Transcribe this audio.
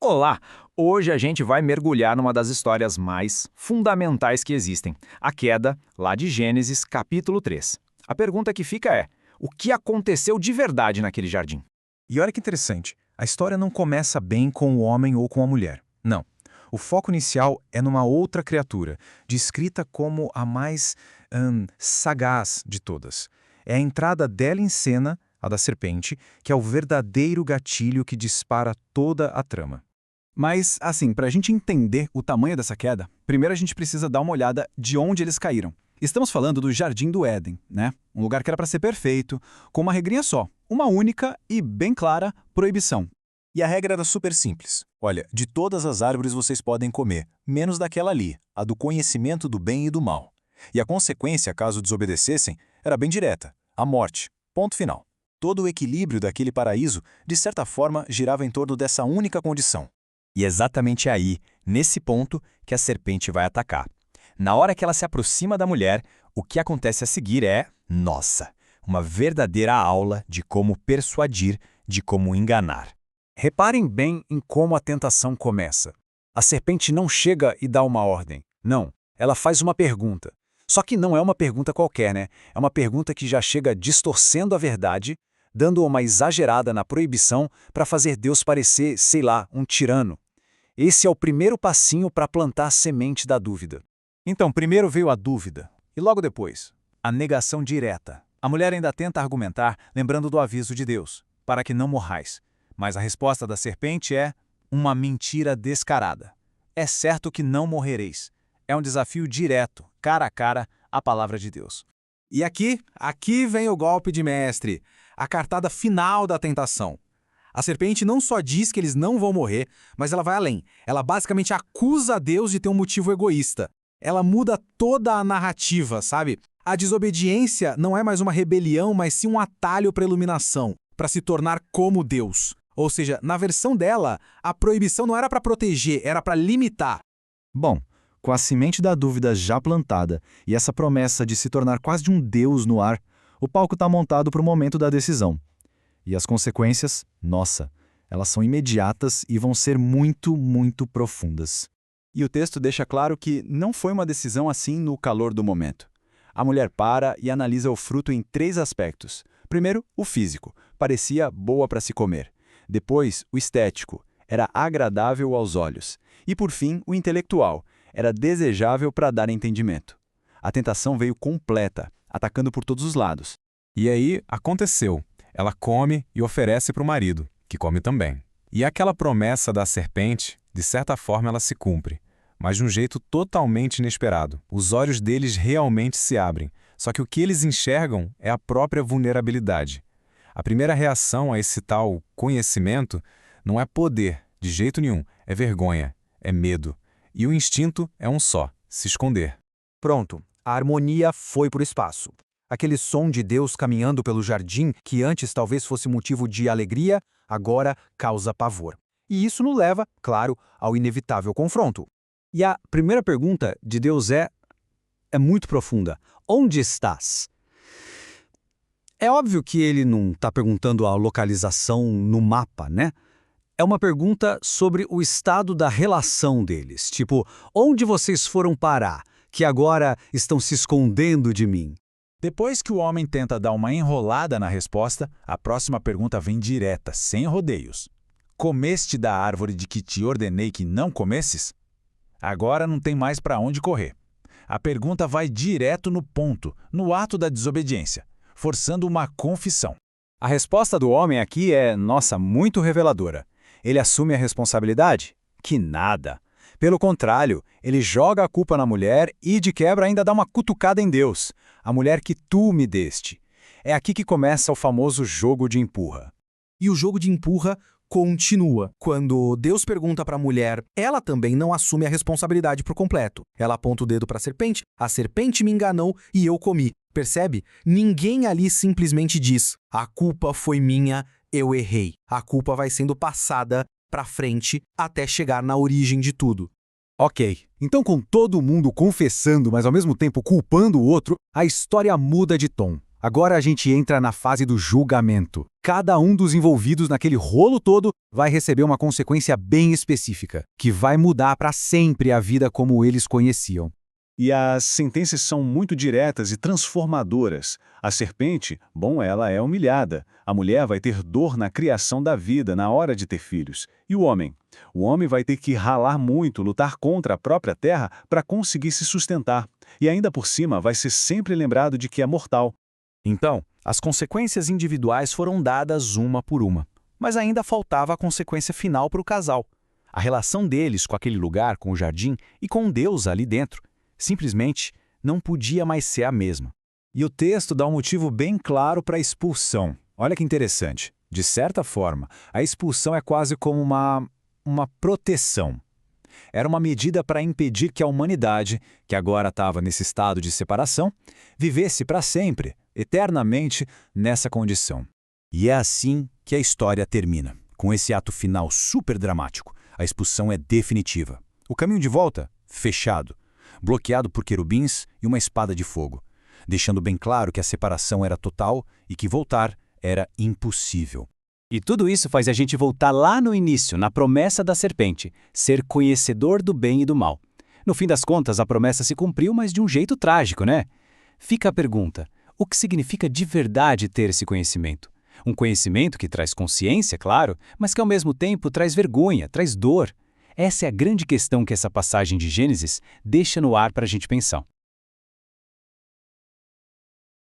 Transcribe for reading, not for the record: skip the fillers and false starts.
Olá! Hoje a gente vai mergulhar numa das histórias mais fundamentais que existem, a queda, lá de Gênesis, capítulo 3. A pergunta que fica é: o que aconteceu de verdade naquele jardim? E olha que interessante, a história não começa bem com o homem ou com a mulher. Não. O foco inicial é numa outra criatura, descrita como a mais sagaz de todas. É a entrada dela em cena, a da serpente, que é o verdadeiro gatilho que dispara toda a trama. Mas, assim, para a gente entender o tamanho dessa queda, primeiro a gente precisa dar uma olhada de onde eles caíram. Estamos falando do Jardim do Éden, né? Um lugar que era para ser perfeito, com uma regrinha só, uma única e bem clara proibição. E a regra era super simples. Olha, de todas as árvores vocês podem comer, menos daquela ali, a do conhecimento do bem e do mal. E a consequência, caso desobedecessem, era bem direta: a morte. Ponto final. Todo o equilíbrio daquele paraíso, de certa forma, girava em torno dessa única condição. E é exatamente aí, nesse ponto, que a serpente vai atacar. Na hora que ela se aproxima da mulher, o que acontece a seguir é, nossa, uma verdadeira aula de como persuadir, de como enganar. Reparem bem em como a tentação começa. A serpente não chega e dá uma ordem. Não, ela faz uma pergunta. Só que não é uma pergunta qualquer, né? É uma pergunta que já chega distorcendo a verdade, dando uma exagerada na proibição para fazer Deus parecer, sei lá, um tirano. Esse é o primeiro passinho para plantar a semente da dúvida. Então, primeiro veio a dúvida, e logo depois, a negação direta. A mulher ainda tenta argumentar, lembrando do aviso de Deus, para que não morrais. Mas a resposta da serpente é uma mentira descarada. É certo que não morrereis. É um desafio direto, cara a cara, à palavra de Deus. E aqui vem o golpe de mestre, a cartada final da tentação. A serpente não só diz que eles não vão morrer, mas ela vai além. Ela basicamente acusa Deus de ter um motivo egoísta. Ela muda toda a narrativa, sabe? A desobediência não é mais uma rebelião, mas sim um atalho para a iluminação, para se tornar como Deus. Ou seja, na versão dela, a proibição não era para proteger, era para limitar. Bom, com a semente da dúvida já plantada e essa promessa de se tornar quase um deus no ar, o palco está montado para o momento da decisão. E as consequências, nossa, elas são imediatas e vão ser muito, muito profundas. E o texto deixa claro que não foi uma decisão assim no calor do momento. A mulher para e analisa o fruto em 3 aspectos. Primeiro, o físico, parecia boa para se comer. Depois, o estético, era agradável aos olhos. E por fim, o intelectual, era desejável para dar entendimento. A tentação veio completa, atacando por todos os lados. E aí, aconteceu. Ela come e oferece para o marido, que come também. E aquela promessa da serpente, de certa forma ela se cumpre, mas de um jeito totalmente inesperado. Os olhos deles realmente se abrem, só que o que eles enxergam é a própria vulnerabilidade. A primeira reação a esse tal conhecimento não é poder, de jeito nenhum, é vergonha, é medo. E o instinto é um só, se esconder. Pronto, a harmonia foi para o espaço. Aquele som de Deus caminhando pelo jardim, que antes talvez fosse motivo de alegria, agora causa pavor. E isso nos leva, claro, ao inevitável confronto. E a primeira pergunta de Deus é muito profunda. Onde estás? É óbvio que ele não está perguntando a localização no mapa, né? É uma pergunta sobre o estado da relação deles. Tipo, onde vocês foram parar, que agora estão se escondendo de mim? Depois que o homem tenta dar uma enrolada na resposta, a próxima pergunta vem direta, sem rodeios. Comeste da árvore de que te ordenei que não comesses? Agora não tem mais para onde correr. A pergunta vai direto no ponto, no ato da desobediência, forçando uma confissão. A resposta do homem aqui é, nossa, muito reveladora. Ele assume a responsabilidade? Que nada. Pelo contrário, ele joga a culpa na mulher e, de quebra, ainda dá uma cutucada em Deus, a mulher que tu me deste. É aqui que começa o famoso jogo de empurra. E o jogo de empurra continua. Quando Deus pergunta para a mulher, ela também não assume a responsabilidade por completo. Ela aponta o dedo para a serpente me enganou e eu comi. Percebe? Ninguém ali simplesmente diz, a culpa foi minha, eu errei. A culpa vai sendo passada para frente até chegar na origem de tudo. Ok, então com todo mundo confessando, mas ao mesmo tempo culpando o outro, a história muda de tom. Agora a gente entra na fase do julgamento. Cada um dos envolvidos naquele rolo todo vai receber uma consequência bem específica, que vai mudar para sempre a vida como eles conheciam. E as sentenças são muito diretas e transformadoras. A serpente, bom, ela é humilhada. A mulher vai ter dor na criação da vida, na hora de ter filhos. E o homem? O homem vai ter que ralar muito, lutar contra a própria terra para conseguir se sustentar. E ainda por cima vai ser sempre lembrado de que é mortal. Então, as consequências individuais foram dadas uma por uma. Mas ainda faltava a consequência final para o casal. A relação deles com aquele lugar, com o jardim e com Deus ali dentro. Simplesmente não podia mais ser a mesma. E o texto dá um motivo bem claro para a expulsão. Olha que interessante. De certa forma, a expulsão é quase como uma proteção. Era uma medida para impedir que a humanidade, que agora estava nesse estado de separação, vivesse para sempre, eternamente, nessa condição. E é assim que a história termina. Com esse ato final super dramático, a expulsão é definitiva. O caminho de volta, fechado. Bloqueado por querubins e uma espada de fogo, deixando bem claro que a separação era total e que voltar era impossível. E tudo isso faz a gente voltar lá no início, na promessa da serpente, ser conhecedor do bem e do mal. No fim das contas, a promessa se cumpriu, mas de um jeito trágico, né? Fica a pergunta, o que significa de verdade ter esse conhecimento? Um conhecimento que traz consciência, claro, mas que ao mesmo tempo traz vergonha, traz dor. Essa é a grande questão que essa passagem de Gênesis deixa no ar para a gente pensar.